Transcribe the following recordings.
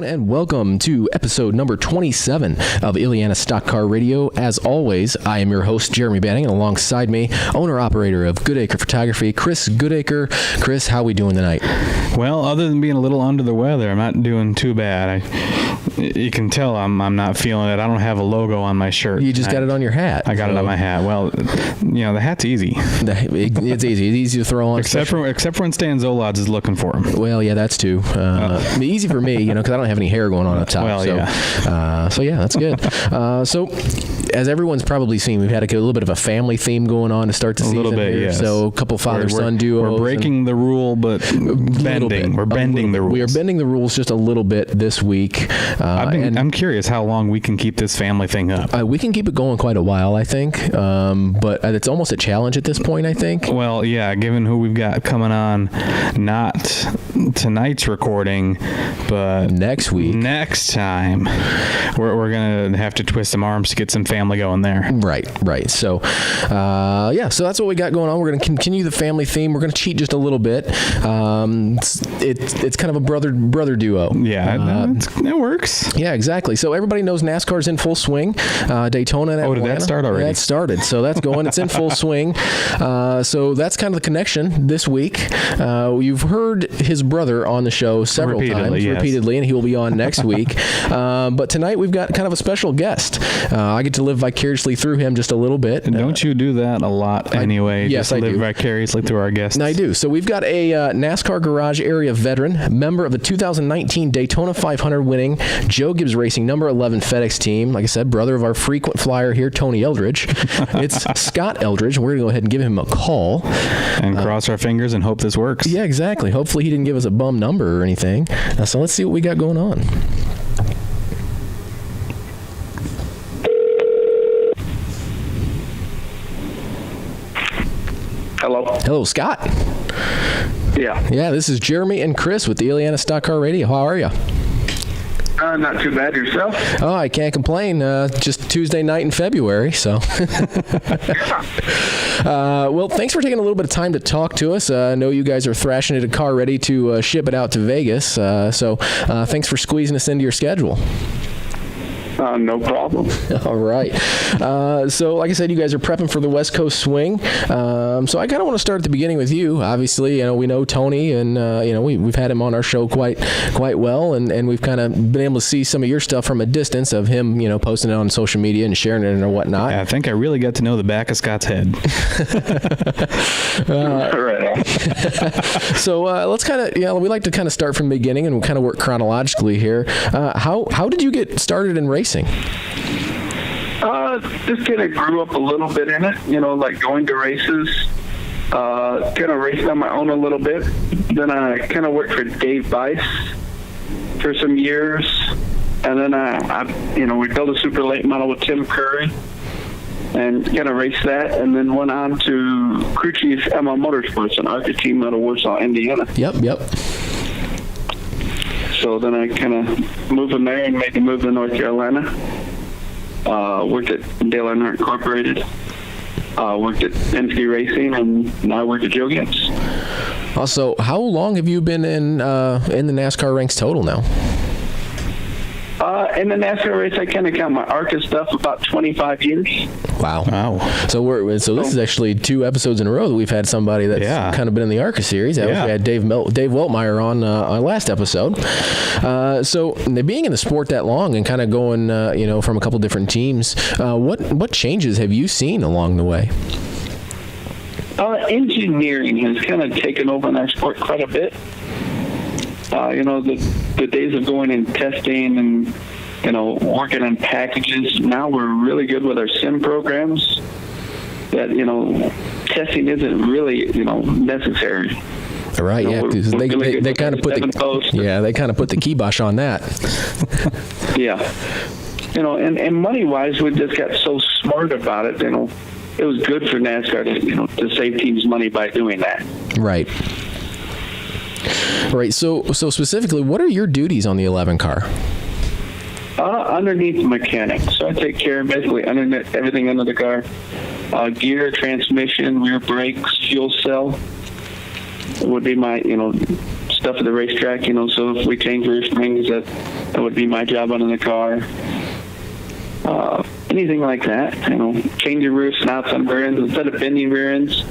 and welcome to episode number 27 of Illiana Stock Car Radio. As always, I am your host, Jeremy Banning, and alongside me, owner-operator of Goodacre Photography, Chris Goodacre. Chris, how are we doing tonight? Well, other than being a little under the weather, I'm not doing too bad. You can tell I'm not feeling it. I don't have a logo on my shirt. You just got it on your hat. I got it on my hat. Well, the hat's easy. It's easy. It's easy to throw on. Except for when Stan Zolod's is looking for him. Well, yeah, that's too. Easy for me, because I don't have any hair going on top. Well, yeah. So yeah, that's good. So, as everyone's probably seen, we've had a little bit of a family theme going on to start the season. A little bit, yes. So a couple father-son duos. We're breaking the rule, but bending. We're bending the rules. We are bending the rules just a little bit this week. I'm curious how long we can keep this family thing up. We can keep it going quite a while, I think. But it's almost a challenge at this point, I think. Well, yeah, given who we've got coming on, not tonight's recording, but next week. Next time, we're going to have to twist some arms to get some family going there. Right. So, so that's what we got going on. We're going to continue the family theme. We're going to cheat just a little bit. It's kind of a brother duo. Yeah, it works. Yeah, exactly. So everybody knows NASCAR's in full swing. Daytona and Atlanta. Did that start already? That started. So that's going. It's in full swing. So that's kind of the connection this week. You've heard his brother on the show several times, repeatedly, and he will be on next week. But tonight we've got kind of a special guest. I get to live vicariously through him just a little bit. Don't you do that a lot anyway? Yes, I do. Live vicariously through our guests. I do. So we've got a NASCAR Garage area veteran, member of the 2019 Daytona 500 winning Joe Gibbs Racing number 11 FedEx team. Like I said, brother of our frequent flyer here, Tony Eldridge. It's Scott Eldridge, and we're going to go ahead and give him a call. And cross our fingers and hope this works. Yeah, exactly. Hopefully he didn't give us a bum number or anything. So let's see what we got going on. Hello, Scott. Yeah, this is Jeremy and Chris with the Illiana Stock Car Radio. How are you? Not too bad. Yourself? Oh, I can't complain. Just Tuesday night in February, so. Well, thanks for taking a little bit of time to talk to us. I know you guys are thrashing it a car ready to ship it out to Vegas, so thanks for squeezing us into your schedule. No problem. All right. So, like I said, you guys are prepping for the West Coast swing. So I kind of want to start at the beginning with you. Obviously, we know Tony, and we've had him on our show quite well, and we've kind of been able to see some of your stuff from a distance of him, posting it on social media and sharing it and whatnot. Yeah, I think I really got to know the back of Scott's head. So let's kind of, we like to kind of start from the beginning and kind of work chronologically here. How did you get started in racing? Just kind of grew up a little bit in it, like going to races, kind of raced on my own a little bit. Then I kind of worked for Dave Bice for some years. And then we built a super late model with Tim Curry and kind of raced that, and then went on to crew chief ML Motorsports, an ARCA team out of Warsaw, Indiana. Yep. So then I kind of moved from there and made the move to North Carolina. Worked at Dale Earnhardt Incorporated. Worked at Penske Racing, and now I work at Joe Gibbs. Also, how long have you been in the NASCAR ranks total now? In the NASCAR race, I kind of count my ARCA stuff about 25 years. Wow. So this is actually 2 episodes in a row that we've had somebody that's kind of been in the ARCA series. We had Dave Weltmeyer on our last episode. So being in the sport that long and kind of going, from a couple different teams, what changes have you seen along the way? Engineering has kind of taken over in our sport quite a bit. The days of going and testing and, working on packages, now we're really good with our sim programs that, testing isn't really, necessary. Right, because they kind of put the kibosh on that. Yeah. And money-wise, we just got so smart about it, it was good for NASCAR to save teams money by doing that. Right. So specifically, what are your duties on the 11 car? Underneath the mechanic. So I take care of basically everything under the car. Gear, transmission, rear brakes, fuel cell would be my, stuff at the racetrack, so if we change rear springs, That would be my job under the car. Anything like that, changing rear snouts on rear ends. Instead of bending rear ends,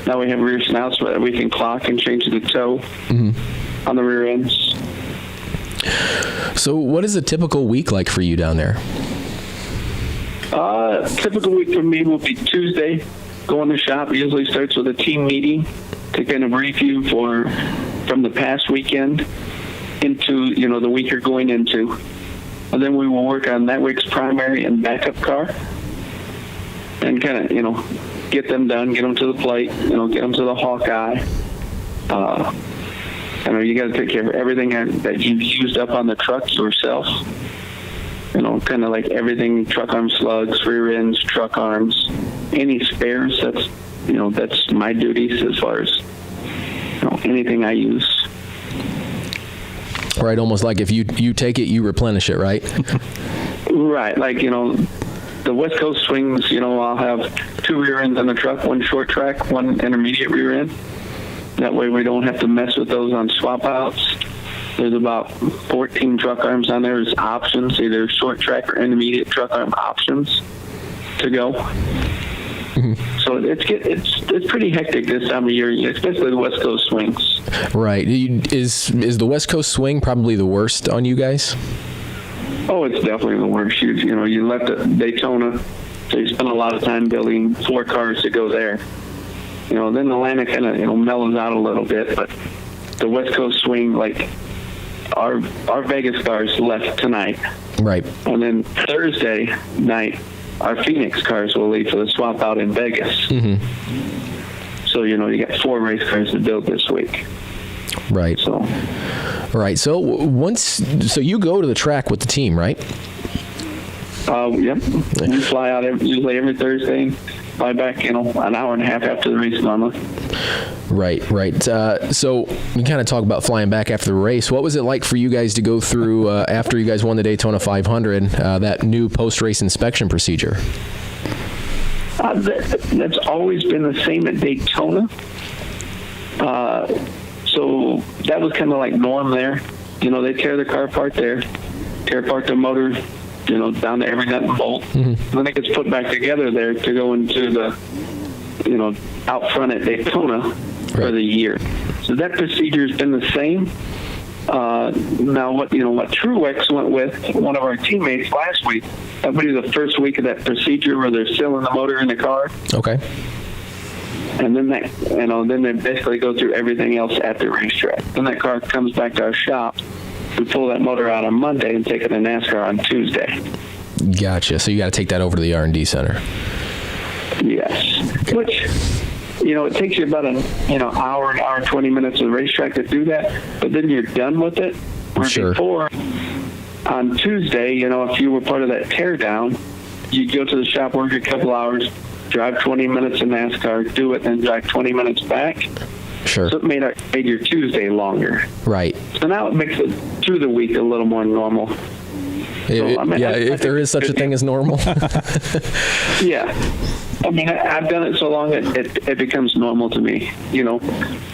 now we have rear snouts where we can clock and change the toe on the rear ends. So what is a typical week like for you down there? Typical week for me will be Tuesday. Go in the shop. Usually starts with a team meeting to kind of review from the past weekend into, the week you're going into. And then we will work on that week's primary and backup car and kind of, get them done, get them to the plate, get them to the Hawkeye. You got to take care of everything that you've used up on the trucks yourself. Kind of like everything, truck arm slugs, rear ends, truck arms, any spares. That's my duties as far as anything I use. Right, almost like if you take it, you replenish it, right? Right, like the West Coast swings. I'll have 2 rear ends on the truck, 1 short track, 1 intermediate rear end. That way we don't have to mess with those on swap outs. There's about 14 truck arms on there as options, either short track or intermediate truck arm options to go. So it's pretty hectic this time of year, especially the West Coast swings. Right. Is the West Coast swing probably the worst on you guys? Oh, it's definitely the worst. You left at Daytona, so you spend a lot of time building 4 cars to go there. Then Atlanta kind of mellows out a little bit, but the West Coast swing, like our Vegas cars left tonight. Right. And then Thursday night, our Phoenix cars will leave for the swap out in Vegas. So, you got 4 race cars to build this week. Right. So you go to the track with the team, right? Yep. We fly out usually every Thursday and fly back, an hour and a half after the race normally. Right. So you kind of talk about flying back after the race. What was it like for you guys to go through after you guys won the Daytona 500, that new post-race inspection procedure? That's always been the same at Daytona. So that was kind of like norm there. They tear the car apart there, tear apart the motor, down to every nut and bolt. And then it gets put back together there to go into the, out front at Daytona for the year. So that procedure has been the same. Now, what Truex went with, one of our teammates last week, that would be the first week of that procedure where they're sealing the motor in the car. Okay. And then then they basically go through everything else at the racetrack. Then that car comes back to our shop. We pull that motor out on Monday and take it to NASCAR on Tuesday. Gotcha. So you got to take that over to the R&D center. Yes. Which, it takes you about an hour and 20 minutes of the racetrack to do that, but then you're done with it. Sure. Before, on Tuesday, if you were part of that teardown, you'd go to the shop, work a couple hours, drive 20 minutes in NASCAR, do it, then drive 20 minutes back. Sure. So it made your Tuesday longer. Right. So now it makes it through the week a little more normal. If there is such a thing as normal. Yeah. I've done it so long it becomes normal to me,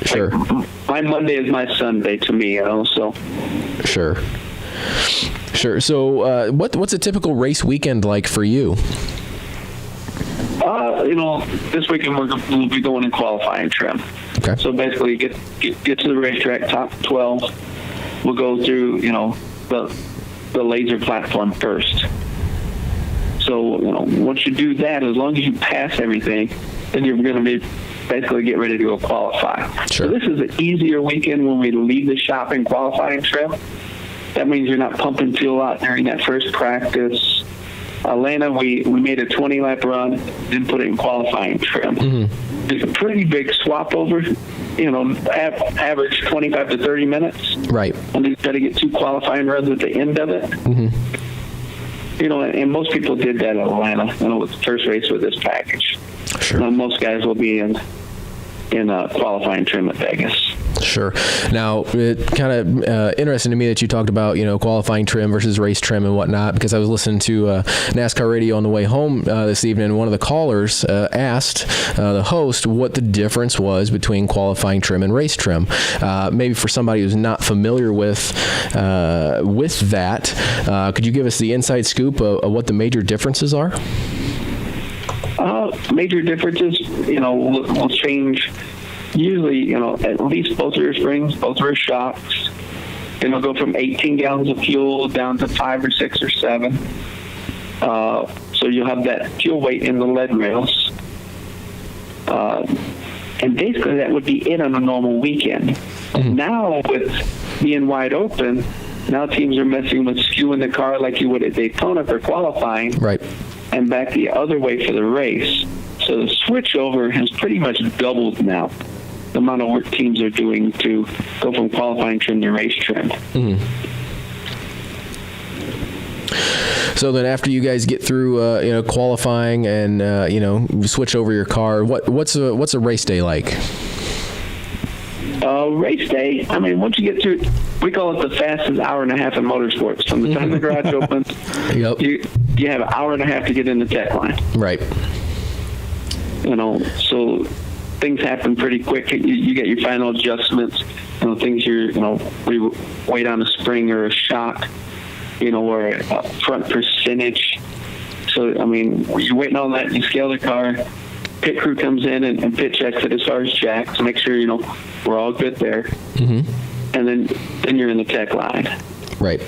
Sure. Like, my Monday is my Sunday to me, so. Sure. So what's a typical race weekend like for you? This weekend we'll be going in qualifying trim. Okay. So basically, get to the racetrack, top 12. We'll go through, the laser platform first. So, once you do that, as long as you pass everything, then you're going to be basically get ready to go qualify. Sure. So this is an easier weekend when we leave the shop in qualifying trim. That means you're not pumping fuel out during that first practice. Atlanta, we made a 20-lap run, then put it in qualifying trim. It's a pretty big swap over, average 25 to 30 minutes. Right. And then you got to get 2 qualifying runs at the end of it. And most people did that at Atlanta, with the first race with this package. Sure. Most guys will be in qualifying trim at Vegas. Sure. Now, it kind of interesting to me that you talked about, qualifying trim versus race trim and whatnot, because I was listening to NASCAR radio on the way home this evening, and one of the callers asked the host what the difference was between qualifying trim and race trim. Maybe for somebody who's not familiar with that, could you give us the inside scoop of what the major differences are? Major differences, will change. Usually, at least both rear springs, both rear shocks. Go from 18 gallons of fuel down to 5 or 6 or 7. So you'll have that fuel weight in the lead rails. And basically that would be it on a normal weekend. Mm-hmm. Now with being wide open, now teams are messing with skewing the car like you would at Daytona for qualifying. Right. And back the other way for the race. So the switchover has pretty much doubled now, the amount of work teams are doing to go from qualifying trim to race trim. Mm-hmm. So then after you guys get through, qualifying and, you switch over your car, what's a race day like? Race day, once you get through, we call it the fastest hour and a half in motorsports. From the time the garage opens, yep. you have an hour and a half to get in the tech line. Right. So things happen pretty quick. You get your final adjustments, things we wait on a spring or a shock, or a front percentage. So, you're waiting on that, you scale the car, pit crew comes in and pit checks it as far as jack to make sure, we're all good there. Mm-hmm. And then you're in the tech line. Right.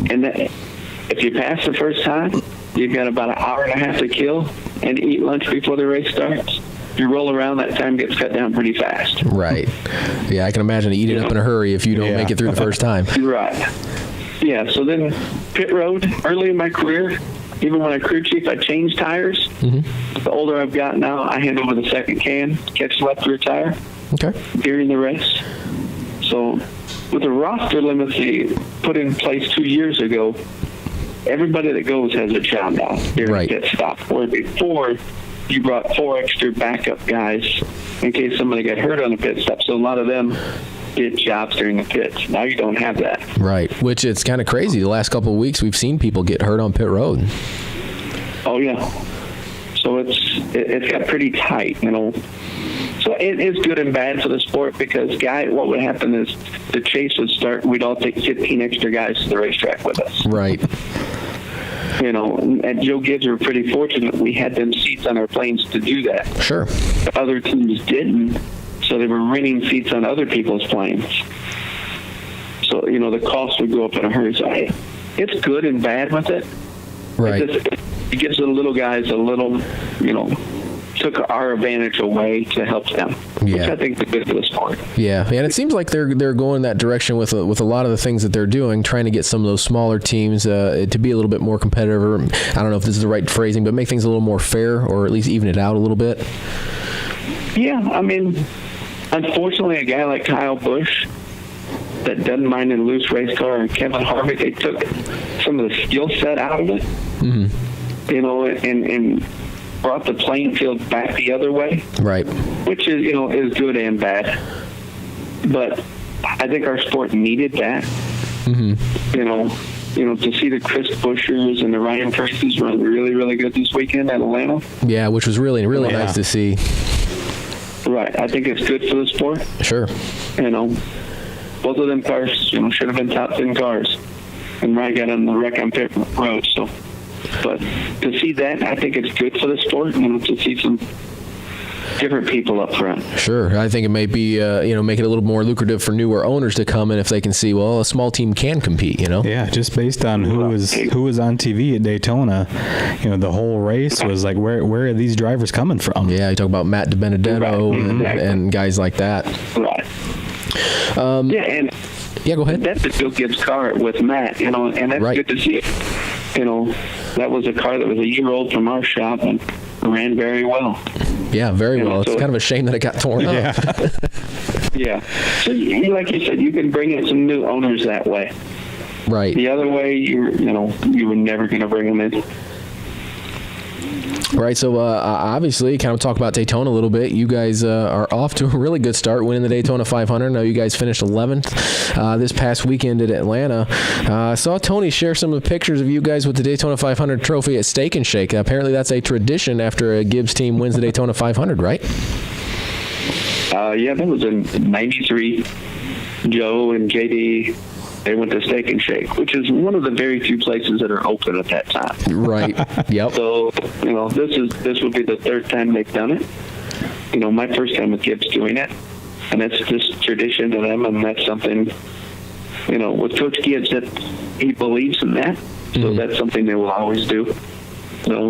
And if you pass the first time, you've got about an hour and a half to kill and eat lunch before the race starts. If you roll around, that time gets cut down pretty fast. Right. Yeah, I can imagine eating up in a hurry if you don't make it through the first time. Right. Yeah, so then pit road, early in my career, even when I crew chief, I changed tires. Mm-hmm. The older I've got now, I hand over the second can, catch the left rear tire during the race. So with the roster limits they put in place 2 years ago, everybody that goes has a job now during the pit stop. Where before, you brought 4 extra backup guys in case somebody got hurt on the pit stop. So a lot of them did jobs during the pits. Now you don't have that. Right, which it's kind of crazy. The last couple of weeks, we've seen people get hurt on pit road. Oh, yeah. So it's got pretty tight, So it is good and bad for the sport because, what would happen is the chase would start and we'd all take 15 extra guys to the racetrack with us. Right. At Joe Gibbs, we're pretty fortunate we had them seats on our planes to do that. Sure. Other teams didn't, so they were renting seats on other people's planes. So, the cost would go up in a hurry. So it's good and bad with it. Right. It gives the little guys a little, took our advantage away to help them, which I think is good for the sport. Yeah, and it seems like they're going that direction with a lot of the things that they're doing, trying to get some of those smaller teams to be a little bit more competitive. Or, I don't know if this is the right phrasing, but make things a little more fair, or at least even it out a little bit. Yeah, unfortunately, a guy like Kyle Busch that doesn't mind a loose race car, and Kevin Harvick, they took some of the skill set out of it, mm-hmm. And brought the playing field back the other way. Right. Which is, is good and bad. But I think our sport needed that. Mm-hmm. To see the Chris Buschers and the Ryan Tracy's run really, really good this weekend at Atlanta. Yeah, which was really, really nice to see. Right. I think it's good for the sport. Sure. Both of them cars, should have been top 10 cars. And Ryan got on the wreck on pit road, so. But to see that, I think it's good for the sport, to see some different people up front. Sure. I think it may be, make it a little more lucrative for newer owners to come in if they can see, well, a small team can compete, Yeah, just based on who was on TV at Daytona, the whole race was like, where are these drivers coming from? Yeah, you talk about Matt DiBenedetto and guys like that. Right. Yeah, go ahead. That's a Joe Gibbs car with Matt, and that's good to see. That was a car that was a year old from our shop and ran very well. Yeah, very well. It's kind of a shame that it got torn up. Yeah. So, like you said, you can bring in some new owners that way. Right. The other way, you were never going to bring them in. Right, so obviously, kind of talk about Daytona a little bit. You guys are off to a really good start, winning the Daytona 500. Now you guys finished 11th this past weekend at Atlanta. I saw Tony share some of the pictures of you guys with the Daytona 500 trophy at Steak and Shake. Apparently, that's a tradition after a Gibbs team wins the Daytona 500, right? Yeah, that was in '93. Joe and JD, they went to Steak and Shake, which is one of the very few places that are open at that time. Right. Yep. So, this will be the third time they've done it. My first time with Gibbs doing it, and it's just tradition to them, and that's something, with Coach Gibbs, that he believes in that, so that's something they will always do.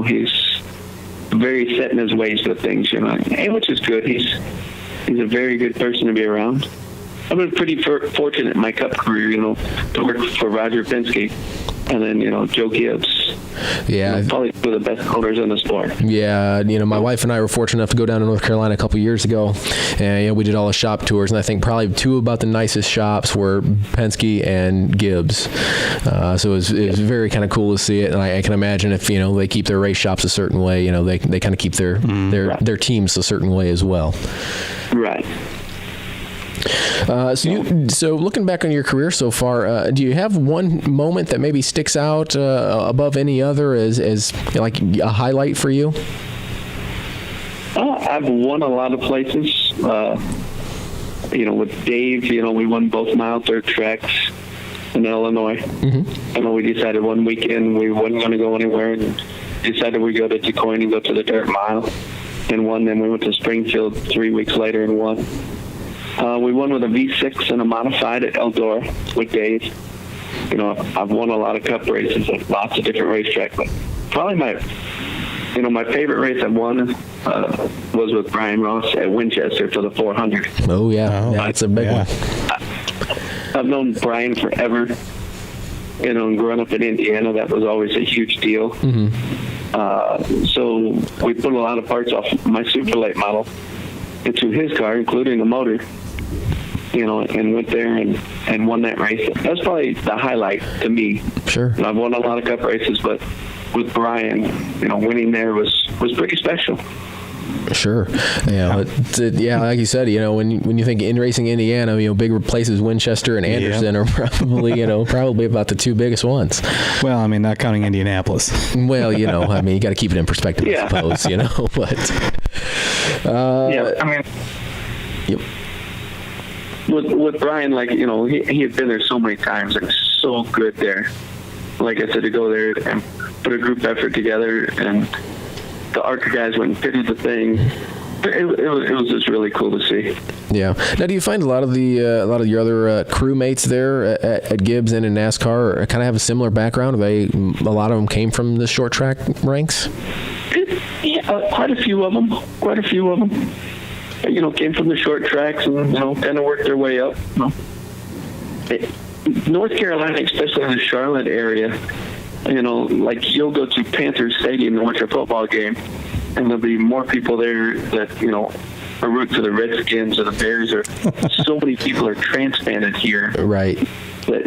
He's very set in his ways with things, and which is good. He's a very good person to be around. I've been pretty fortunate in my Cup career, to work for Roger Penske and then, Joe Gibbs. Yeah. Probably one of the best owners in the sport. Yeah. My wife and I were fortunate enough to go down to North Carolina a couple years ago, and we did all the shop tours, and I think probably two about the nicest shops were Penske and Gibbs. So it was very kind of cool to see it, and I can imagine if, they keep their race shops a certain way, they kind of keep their teams a certain way as well. Right. So looking back on your career so far, do you have one moment that maybe sticks out above any other as like a highlight for you? I've won a lot of places. With Dave, we won both mile dirt tracks in Illinois. Mm-hmm. We decided one weekend we wasn't going to go anywhere, and decided we'd go to DuQuoin and go to the dirt mile and won. Then we went to Springfield 3 weeks later and won. We won with a V6 and a modified at Eldridge with Dave. I've won a lot of Cup races at lots of different racetracks, but probably my favorite race I've won was with Brian Ross at Winchester for the 400. Oh, yeah. That's a big one. I've known Brian forever. And growing up in Indiana, that was always a huge deal. Mm-hmm. So we put a lot of parts off my super late model into his car, including the motor, and went there and won that race. That's probably the highlight to me. Sure. I've won a lot of Cup races, but with Brian, winning there was pretty special. Sure. Like you said, when you think in racing Indiana, bigger places, Winchester and Anderson are probably, probably about the two biggest ones. Well, not counting Indianapolis. Well, you got to keep it in perspective, I suppose, but. Yep. With Brian, he had been there so many times and so good there. Like I said, to go there and put a group effort together, and the ARCA guys went and fitted the thing. It was just really cool to see. Yeah. Now, do you find a lot of your other crewmates there at Gibbs and in NASCAR kind of have a similar background? A lot of them came from the short track ranks? Yeah, quite a few of them. Came from the short tracks and, kind of worked their way up. North Carolina, especially in the Charlotte area, you'll go to Panthers Stadium and watch a football game, and there'll be more people there that, are rooting for the Redskins or the Bears, or so many people are transplanted here. Right. That,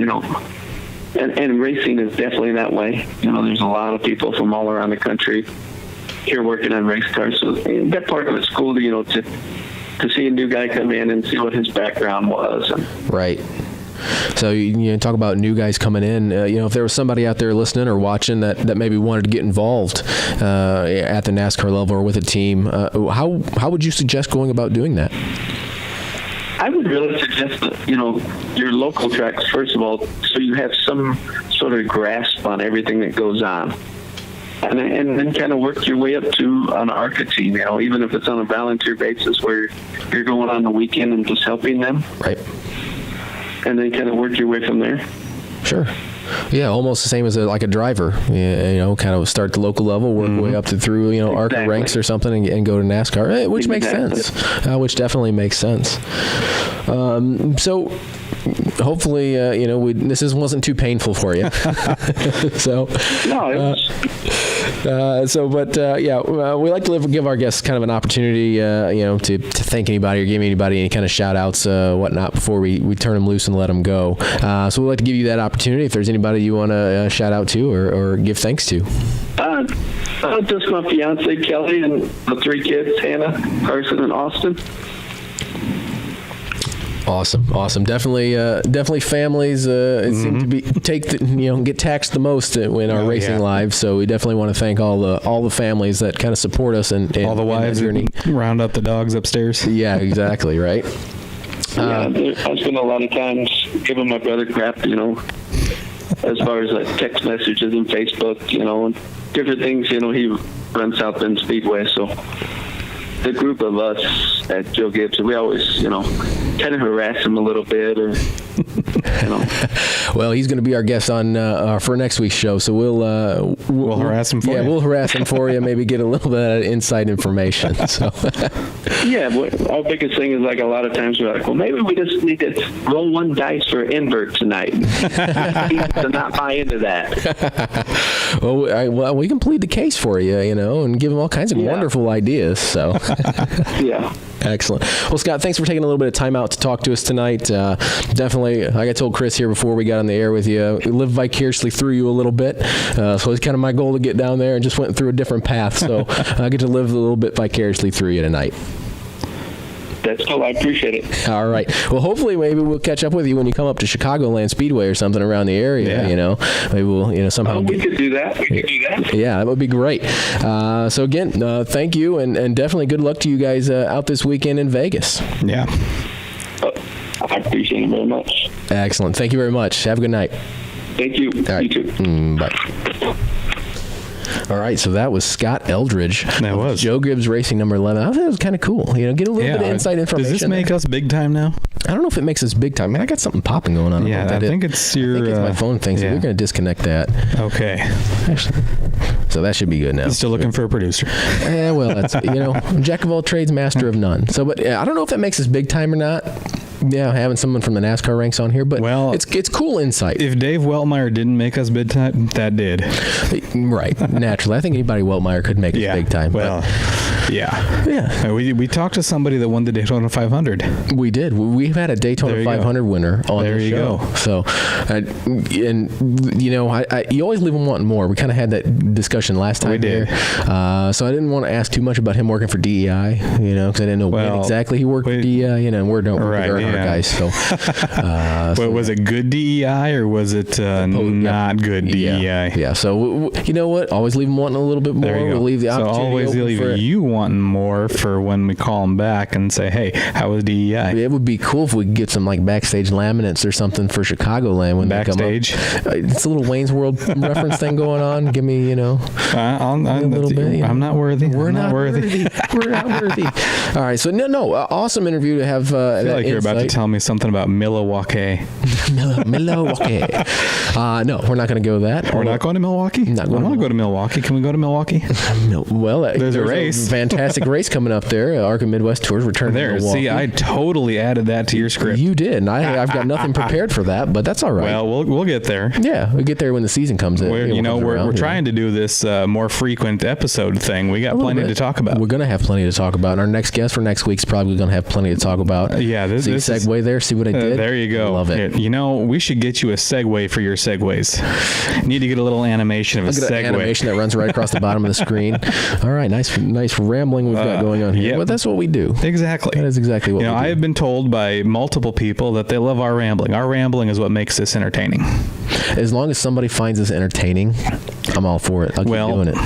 and racing is definitely that way. There's a lot of people from all around the country here working on race cars. So that part of it's cool, to see a new guy come in and see what his background was. Right. So you talk about new guys coming in. If there was somebody out there listening or watching that maybe wanted to get involved at the NASCAR level or with a team, how would you suggest going about doing that? I would really suggest that, your local tracks, first of all, so you have some sort of grasp on everything that goes on. And then kind of work your way up to an ARCA team, even if it's on a volunteer basis where you're going on the weekend and just helping them. Right. And then kind of work your way from there. Sure. Yeah, almost the same as a driver. Kind of start at the local level, work way up through ARCA ranks or something, and go to NASCAR, which makes sense. Which definitely makes sense. So hopefully, this wasn't too painful for you. So. No, it was. We like to give our guests kind of an opportunity, to thank anybody or give anybody any kind of shout outs, whatnot, before we turn them loose and let them go. So we'd like to give you that opportunity if there's anybody you want to shout out to or give thanks to. Just my fiance, Kelly, and the 3 kids, Hannah, Carson, and Austin. Awesome. Definitely families seem to be get taxed the most in our racing lives. So we definitely want to thank all the families that kind of support us and all the wives that round up the dogs upstairs. Yeah, exactly. Right. I spend a lot of times giving my brother crap, as far as like text messages and Facebook, and different things. He runs South Bend Speedway, so. The group of us at Joe Gibbs, we always, kind of harass him a little bit, or, Well, he's going to be our guest on for next week's show, so we'll harass him for you. Yeah, we'll harass him for you. Maybe get a little bit of inside information. So. Yeah, our biggest thing is like a lot of times we're like, well, maybe we just need to roll 1 dice for invert tonight. To not buy into that. Well, we can plead the case for you, and give him all kinds of wonderful ideas. So. Yeah. Excellent. Well, Scott, thanks for taking a little bit of time out to talk to us tonight. Definitely, like I told Chris here before we got on the air with you, we lived vicariously through you a little bit. So it's kind of my goal to get down there and just went through a different path. So I get to live a little bit vicariously through you tonight. That's cool. I appreciate it. All right. Well, hopefully, maybe we'll catch up with you when you come up to Chicagoland Speedway or something around the area. Maybe we'll, somehow. We could do that. Yeah, that would be great. So again, thank you, and definitely good luck to you guys out this weekend in Vegas. Yeah. I appreciate it very much. Excellent. Thank you very much. Have a good night. Thank you. All right. You too. Bye. All right, so that was Scott Eldridge. That was Joe Gibbs Racing number 11. I thought it was kind of cool. Get a little bit of inside information. Does this make us big time now? I don't know if it makes us big time. I got something popping going on. I think it's my phone thing, so we're going to disconnect that. Okay. Actually, so that should be good now. Still looking for a producer. Well, that's jack of all trades, master of none. So, but I don't know if that makes us big time or not. Yeah, having someone from the NASCAR ranks on here, but it's cool insight. If Dave Weltmeyer didn't make us big time, that did. Right, naturally. I think anybody Weltmeyer could make us big time. Well, yeah. We talked to somebody that won the Daytona 500. We did. We've had a Daytona 500 winner on the show. Go. So, you always leave them wanting more. We kind of had that discussion last time. We did. So I didn't want to ask too much about him working for DEI, because I didn't know when exactly he worked for DEI, and we're guys. So, was it good DEI or was it not good DEI? Yeah. So you know what? Always leave them wanting a little bit more. We'll leave the opportunity. So always leave you wanting more for when we call them back and say, "Hey, how was DEI?" It would be cool if we could get some like backstage laminates or something for Chicagoland when backstage. They come up. It's a little Wayne's World reference thing going on. Give me, a little bit. I'm not worthy. We're not worthy. We're not worthy. All right. So awesome interview to have. I feel like you're about to tell me something about Milwaukee. Milwaukee. No, we're not going to go that. We're not going to Milwaukee? I want to go to Milwaukee. Can we go to Milwaukee? Well, there's a race. Fantastic race coming up there. ARCA Midwest Tours return to Milwaukee. See, I totally added that to your script. You did. And I've got nothing prepared for that, but that's all right. Well, we'll get there. Yeah, we'll get there when the season comes in. We're trying to do this more frequent episode thing. We got plenty to talk about. We're going to have plenty to talk about. And our next guest for next week's probably going to have plenty to talk about. Yeah, this segue there. See what I did? There you go. Love it. We should get you a segue for your segues. Need to get a little animation of a segue. Animation that runs right across the bottom of the screen. All right, nice rambling we've got going on here. Yep. But that's what we do. Exactly. That is exactly what we do. I have been told by multiple people that they love our rambling. Our rambling is what makes this entertaining. As long as somebody finds this entertaining, I'm all for it. I'll keep doing it.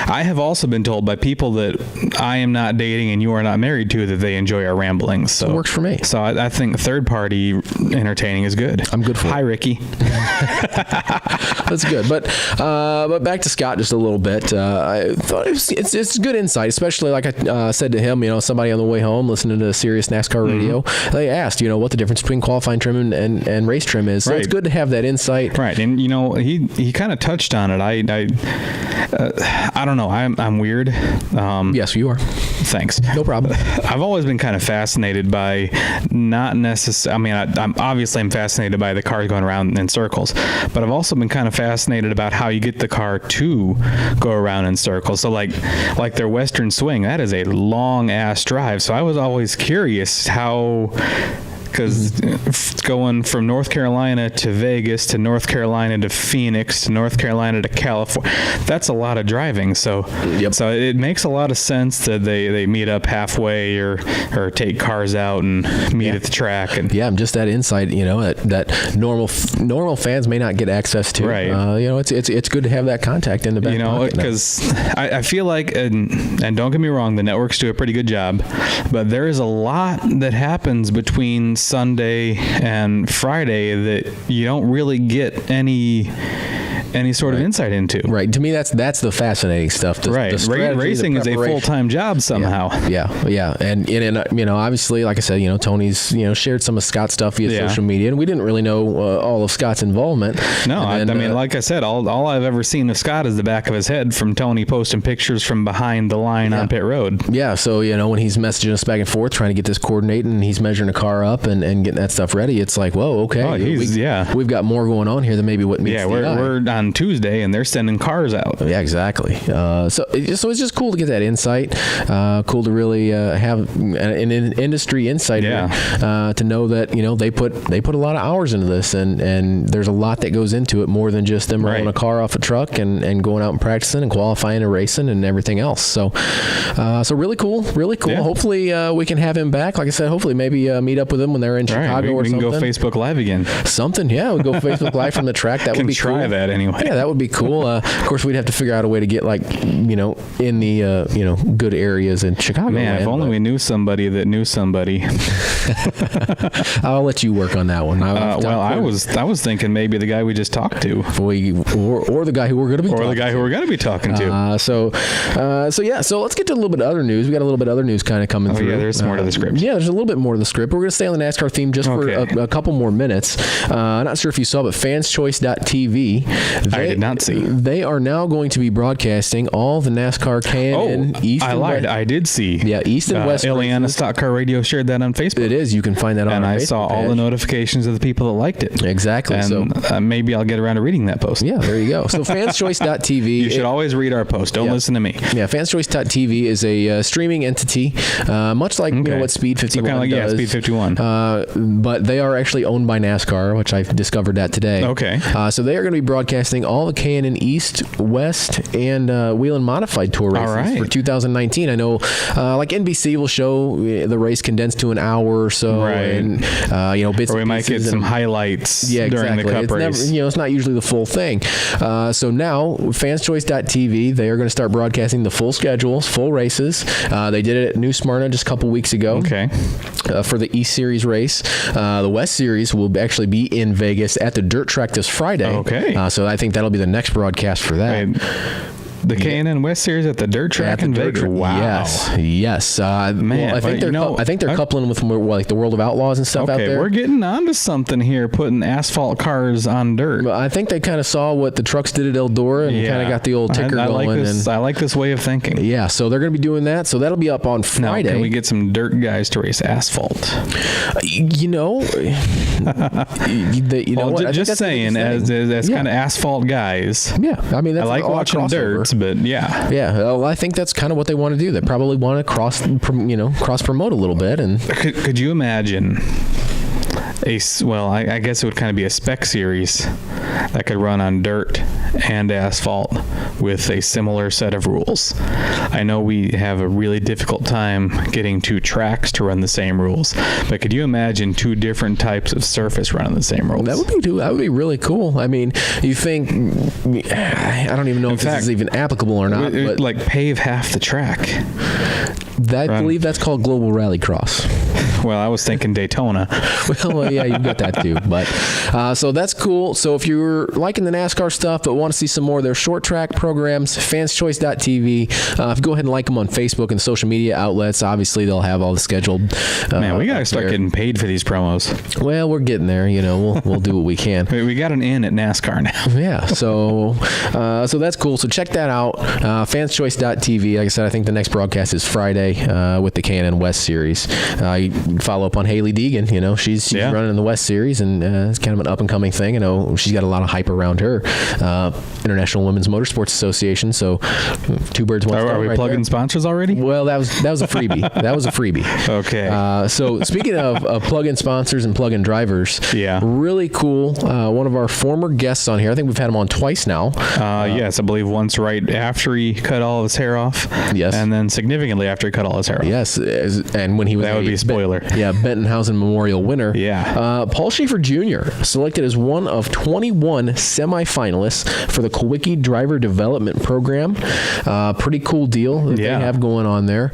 I have also been told by people that I am not dating and you are not married to that they enjoy our ramblings. So it works for me. So I think third party entertaining is good. I'm good for it. Hi, Ricky. That's good. But back to Scott just a little bit. I thought it's good insight, especially like I said to him, somebody on the way home listening to Sirius NASCAR radio, they asked, what the difference between qualifying trim and race trim is. So it's good to have that insight. Right. And, he kind of touched on it. I I don't know. I'm weird. Yes, you are. Thanks. No problem. I've always been kind of fascinated by not necessarily. I mean, I'm fascinated by the cars going around in circles, but I've also been kind of fascinated about how you get the car to go around in circles. So like their Western Swing, that is a long ass drive. So I was always curious how. Because going from North Carolina to Vegas to North Carolina to Phoenix to North Carolina to California, that's a lot of driving. So, so it makes a lot of sense that they meet up halfway or take cars out and meet at the track. And just that insight, that normal fans may not get access to. Right. It's good to have that contact in the back pocket. Because I feel like, and don't get me wrong, the networks do a pretty good job, but there is a lot that happens between Sunday and Friday that you don't really get any sort of insight into. Right. To me, that's the fascinating stuff. Racing is a full-time job somehow. Yeah. And obviously, like I said, Tony's shared some of Scott's stuff via social media, and we didn't really know all of Scott's involvement. No, I mean, like I said, all I've ever seen of Scott is the back of his head from Tony posting pictures from behind the line on pit road. Yeah. So when he's messaging us back and forth trying to get this coordinated, and he's measuring a car up and getting that stuff ready, it's like, whoa, okay, we've got more going on here than maybe what meets the eye. We're on Tuesday and they're sending cars out. Yeah, exactly. So it's just cool to get that insight. Cool to really have an industry insight to know that they put a lot of hours into this, and there's a lot that goes into it, more than just them rolling a car off a truck and going out and practicing and qualifying and racing and everything else. So really cool. Yeah. Hopefully we can have him back. Like I said, hopefully maybe meet up with him when they're in Chicago or something. We can go Facebook Live again. Something, yeah. We'll go Facebook Live from the track. That would be cool. Try that anyway. Yeah, that would be cool. Of course, we'd have to figure out a way to get in the good areas in Chicago. Man, if only we knew somebody that knew somebody. I'll let you work on that one. I was thinking maybe the guy we just talked to, or the guy who we're going to be, talking to. So let's get to a little bit of other news. We got a little bit of other news kind of coming through. Yeah, there's more to the script. Yeah, there's a little bit more to the script. We're going to stay on the NASCAR theme just for a couple more minutes. I'm not sure if you saw, but fanschoice.tv. I did not see. They are now going to be broadcasting all the NASCAR East and West. I did see. Yeah, East and West. Illiana Stock Car Radio shared that on Facebook. It is. You can find that on our Facebook I saw all the notifications of the people that liked it. Exactly. And so maybe I'll get around to reading that post. Yeah, there you go. So fanschoice.tv. You should always read our post. Don't listen to me. Yeah, fanschoice.tv is a streaming entity, much like what Speed 51 kind of like, does. Speed 51. But they are actually owned by NASCAR, which I discovered that today. Okay. So they are going to be broadcasting all the K&N East, West, and Whelen Modified Tour races for 2019. I know, like NBC will show the race condensed to an hour or so, and bits. Or we might get some highlights during the Cup race. It's not usually the full thing. So now, fanschoice.tv, they are going to start broadcasting the full schedules, full races. They did it at New Smyrna just a couple weeks ago. Okay. For the East Series race. The West Series will actually be in Vegas at the dirt track this Friday. Okay. So I think that'll be the next broadcast for that. The K&N West Series at the dirt track in Vegas. Wow. Yes. Man, I think they're coupling with more like the World of Outlaws and stuff out there. We're getting onto something here, putting asphalt cars on dirt. But I think they kind of saw what the trucks did at Eldora and kind of got the old ticker going. I like this way of thinking. Yeah, so they're going to be doing that. So that'll be up on Friday. Now, can we get some dirt guys to race asphalt? Just saying, as kind of asphalt guys. Yeah, I mean, I like watching dirt. But well, I think that's kind of what they want to do. They probably want to cross promote a little bit. And could you imagine I guess it would kind of be a spec series that could run on dirt and asphalt with a similar set of rules. I know we have a really difficult time getting two tracks to run the same rules, but could you imagine two different types of surface running the same rules? That would be really cool. I mean, you think, I don't even know if this is even applicable or not, but like pave half the track. I believe that's called Global Rallycross. Well, I was thinking Daytona. Well, yeah, you've got that too. But so that's cool. So if you're liking the NASCAR stuff but want to see some more of their short track programs, fanschoice.tv. If you go ahead and like them on Facebook and social media outlets, obviously they'll have all the scheduled. Man, we gotta start getting paid for these promos. Well, we're getting there. We'll do what we can. We got an in at NASCAR now. Yeah. So that's cool. So check that out. Fanschoice.tv. Like I said, I think the next broadcast is Friday with the K&N West Series. You follow up on Haley Deegan. She's running in the West Series, and it's kind of an up and coming thing. I know she's got a lot of hype around her. International Women's Motorsports Association. So two birds, one stone. Are we plugging sponsors already? Well, that was a freebie. That was a freebie. Okay. So speaking of plug-in sponsors and plug-in drivers, really cool. One of our former guests on here. I think we've had him on twice now. Yes, I believe once right after he cut all his hair off. Yes. And then significantly after he cut all his hair off. Yes, and when he was that would be a spoiler. Bentonhausen Memorial winner. Yeah. Paul Schaefer Jr. selected as one of 21 semifinalists for the Kawicki Driver Development Program. Pretty cool deal that they have going on there.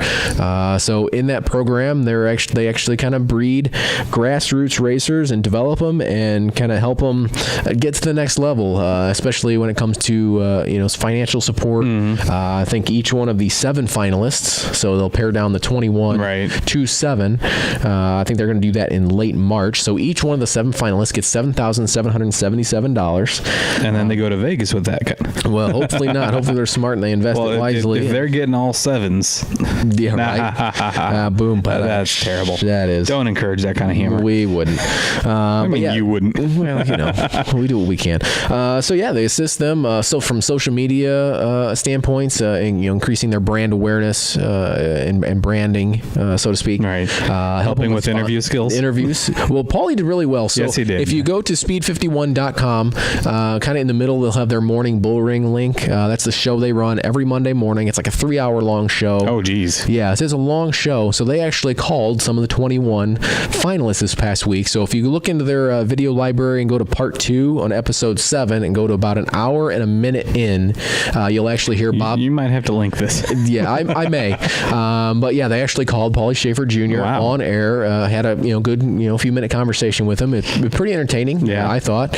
So in that program, they actually kind of breed grassroots racers and develop them and kind of help them get to the next level, especially when it comes to financial support. I think each one of the 7 finalists, so they'll pare down the 21 to 7. I think they're going to do that in late March. So each one of the 7 finalists gets $7,777. And then they go to Vegas with that. Well, hopefully not. Hopefully they're smart and they invest it wisely. If they're getting all 7s. Yeah, right. Boom. That's terrible. That is. Don't encourage that kind of humor. We wouldn't. You wouldn't. Well, we do what we can. They assist them. So from social media standpoints, increasing their brand awareness and branding, so to speak. Right. Helping with interview skills. Interviews. Well, Paulie did really well. So yes, he did. If you go to speed51.com, kind of in the middle, they'll have their morning bull ring link. That's the show they run every Monday morning. It's like a 3-hour long show. Oh, geez. Yeah, it's a long show. So they actually called some of the 21 finalists this past week. So if you look into their video library and go to part 2 on episode 7 and go to about an hour and a minute in, you'll actually hear Bob. You might have to link this. Yeah, I may. But yeah, they actually called Paulie Schaefer Jr. on air. Had a good few minute conversation with him. It's pretty entertaining. Yeah, I thought.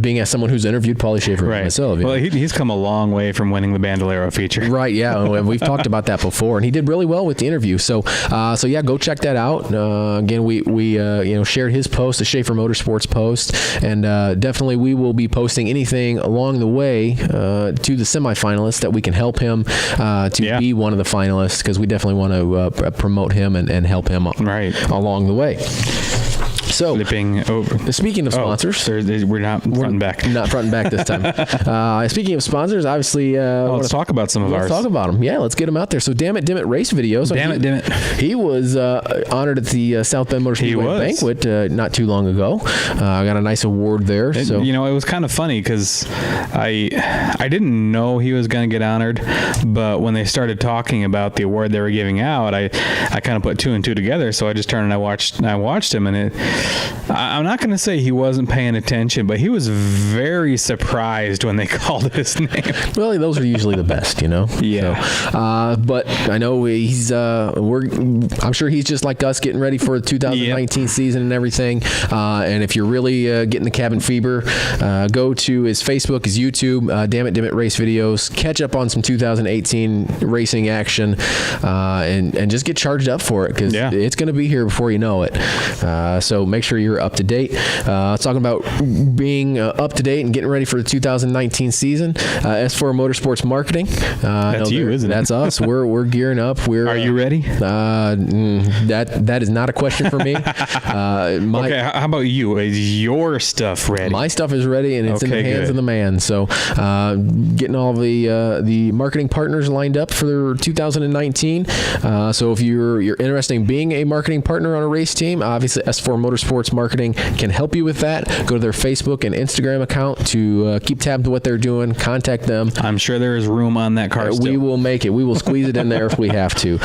Being as someone who's interviewed Paulie Schaefer myself. Well, he's come a long way from winning the Bandolero feature. Right. Yeah, we've talked about that before, and he did really well with the interview. So go check that out. Again, we shared his post, the Schaefer Motorsports post, and definitely we will be posting anything along the way to the semifinalists that we can help him to be one of the finalists, because we definitely want to promote him and help him along the way. So, speaking of sponsors, we're not front and back. Not front and back this time. Speaking of sponsors, obviously, let's talk about some of ours. Let's talk about them. Yeah, let's get them out there. So, Damn It Race Videos. Damn it. He was honored at the South Bend Motor Speedway banquet not too long ago. Got a nice award there. It was kind of funny because I didn't know he was going to get honored, but when they started talking about the award they were giving out, I kind of put 2 and 2 together. So I just turned and I watched him, and I'm not going to say he wasn't paying attention, but he was very surprised when they called his name. Well, those are usually the best, Yeah. So, but I know he's. I'm sure he's just like us, getting ready for the 2019 season and everything. And if you're really getting the cabin fever, go to his Facebook, his YouTube, Damn It Race Videos. Catch up on some 2018 racing action, and just get charged up for it, because it's going to be here before you know it. So make sure you're up to date. Talking about being up to date and getting ready for the 2019 season. S4 Motorsports Marketing. That's you, isn't it? That's us. We're gearing up. Are you ready? That is not a question for me. Okay, how about you? Is your stuff ready? My stuff is ready, and it's in the hands of the man. So getting all the marketing partners lined up for 2019. So if you're interested in being a marketing partner on a race team, obviously S4 Motorsports Marketing can help you with that. Go to their Facebook and Instagram account to keep tabs to what they're doing. Contact them. I'm sure there is room on that car still. We will make it. We will squeeze it in there if we have to.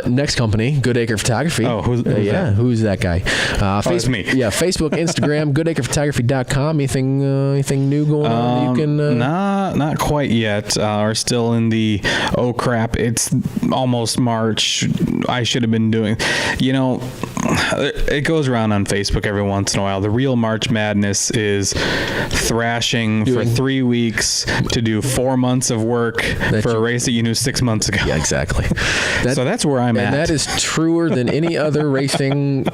Next company, Goodacre Photography. Oh, who's that? Who's that guy? It's me. Yeah, Facebook, Instagram, GoodacrePhotography.com. Anything new going on? You can. Not quite yet. We're still in the crap. It's almost March. I should have been doing. it goes around on Facebook every once in a while. The real March Madness is thrashing for 3 weeks to do 4 months of work for a race that you knew 6 months ago. Yeah, exactly. So that's where I'm at. And that is truer than any other racing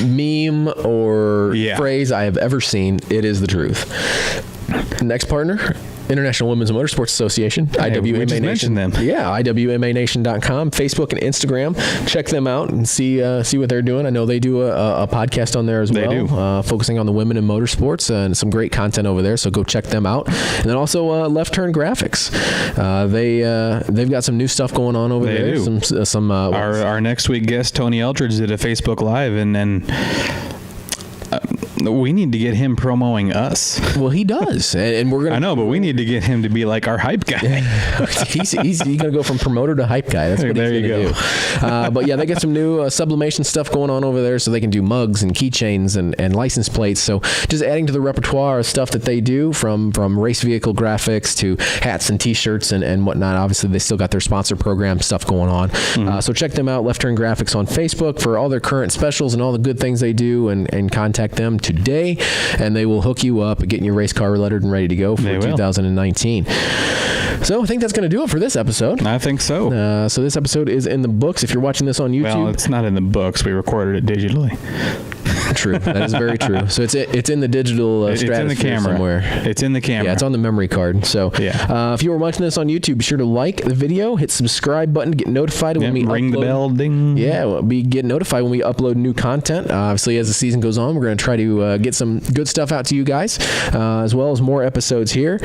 meme or phrase I have ever seen. It is the truth. Next partner, International Women's Motorsports Association, IWMA Nation. Them. Yeah, IWMANation.com, Facebook and Instagram. Check them out and see what they're doing. I know they do a podcast on there as well. They do. Focusing on the women in motorsports and some great content over there. So go check them out. And then also Left Turn Graphics. They've got some new stuff going on over there. They do. Our next week guest, Tony Eldridge, did a Facebook Live and we need to get him promoting us. Well, he does, and we're gonna. I know, but we need to get him to be like our hype guy. he's gonna go from promoter to hype guy. That's what he's gonna do. But yeah, they got some new sublimation stuff going on over there, so they can do mugs and keychains and license plates. So just adding to the repertoire of stuff that they do, from race vehicle graphics to hats and T-shirts and whatnot. Obviously, they still got their sponsor program stuff going on. Mm-hmm. So check them out, Left Turn Graphics on Facebook, for all their current specials and all the good things they do, and contact them today, and they will hook you up getting your race car lettered and ready to go for 2019. So I think that's going to do it for this episode. I think so. So this episode is in the books. If you're watching this on YouTube, well, it's not in the books. We recorded it digitally. True. That is very true. So it's in the digital stratosphere it's in the camera somewhere. It's in the camera. Yeah, it's on the memory card. So if you were watching this on YouTube, be sure to like the video, hit subscribe button to get notified when we ring the bell, ding. Yeah, we'll get notified when we upload new content. Obviously, as the season goes on, we're going to try to get some good stuff out to you guys, as well as more episodes here.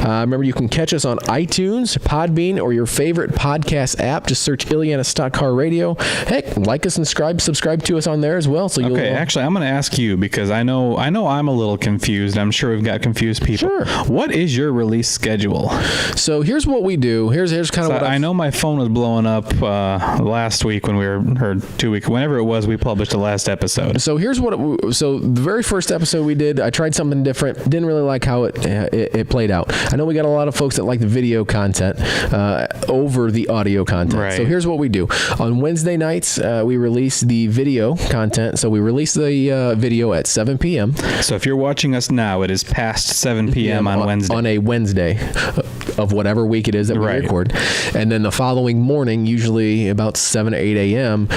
Remember, you can catch us on iTunes, Podbean, or your favorite podcast app. Just search Illiana Stock Car Radio. Heck, like us and subscribe to us on there as well. So you'll actually, I'm going to ask you, because I know I'm a little confused. I'm sure we've got confused people. Sure. What is your release schedule? So here's what we do. Here's kind of what I know. My phone was blowing up last week when or 2 weeks, whenever it was, we published the last episode. So here's what. So the very first episode we did, I tried something different. Didn't really like how it played out. I know we got a lot of folks that like the video content over the audio content. Right. So here's what we do. On Wednesday nights, we release the video content. So we release the video at 7 p.m. So if you're watching us now, it is past 7 p.m. on Wednesday. On a Wednesday of whatever week it is that we record. And then the following morning, usually about 7 or 8 a.m.,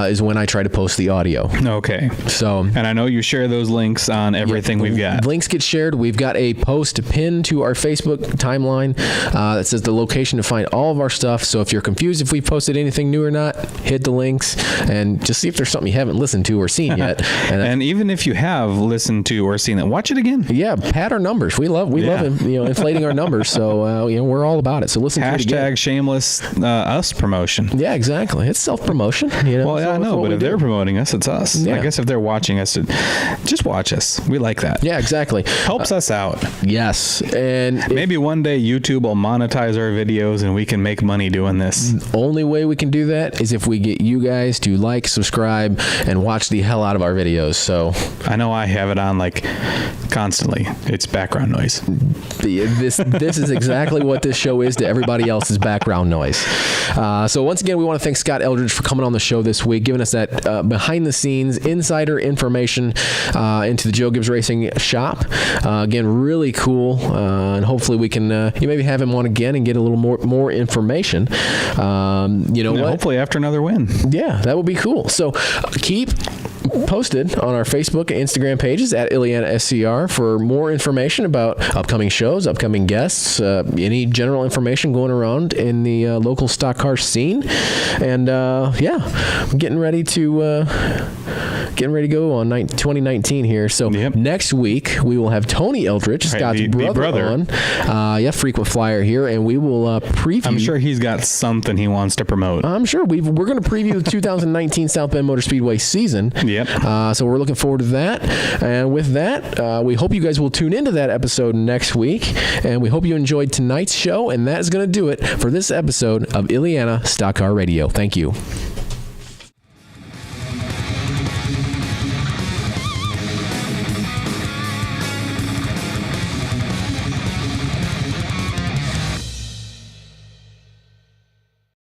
is when I try to post the audio. Okay. So, and I know you share those links on everything we've got. Links get shared. We've got a post pinned to our Facebook timeline that says the location to find all of our stuff. So if you're confused if we posted anything new or not, hit the links and just see if there's something you haven't listened to or seen yet. And even if you have listened to or seen it, watch it again. Yeah, pad our numbers. We love inflating our numbers. So we're all about it. So listen to it again. Shameless us promotion. Yeah, exactly. It's self-promotion. Well, yeah, I know, but if they're promoting us, it's us. Yeah. I guess if they're watching us, just watch us. We like that. Yeah, exactly. Helps us out. Yes. And maybe one day YouTube will monetize our videos and we can make money doing this. The only way we can do that is if we get you guys to like, subscribe, and watch the hell out of our videos. So I know I have it on like constantly. It's background noise. This is exactly what this show is to everybody else's background noise. So once again, we want to thank Scott Eldridge for coming on the show this week, giving us that behind-the-scenes insider information into the Joe Gibbs Racing shop. Again, really cool, and hopefully we can maybe have him on again and get a little more information. What? Hopefully after another win. Yeah, that would be cool. So keep posted on our Facebook and Instagram pages at Illiana SCR for more information about upcoming shows, upcoming guests, any general information going around in the local stock car scene. And getting ready to go on 2019 here. So next week we will have Tony Eldridge, Scott's brother on. Frequent flyer here, and we will preview. I'm sure he's got something he wants to promote. I'm sure we're going to preview the 2019 South Bend Motor Speedway season. Yep. So we're looking forward to that. And with that, we hope you guys will tune into that episode next week. And we hope you enjoyed tonight's show. And that is going to do it for this episode of Illiana Stock Car Radio. Thank you.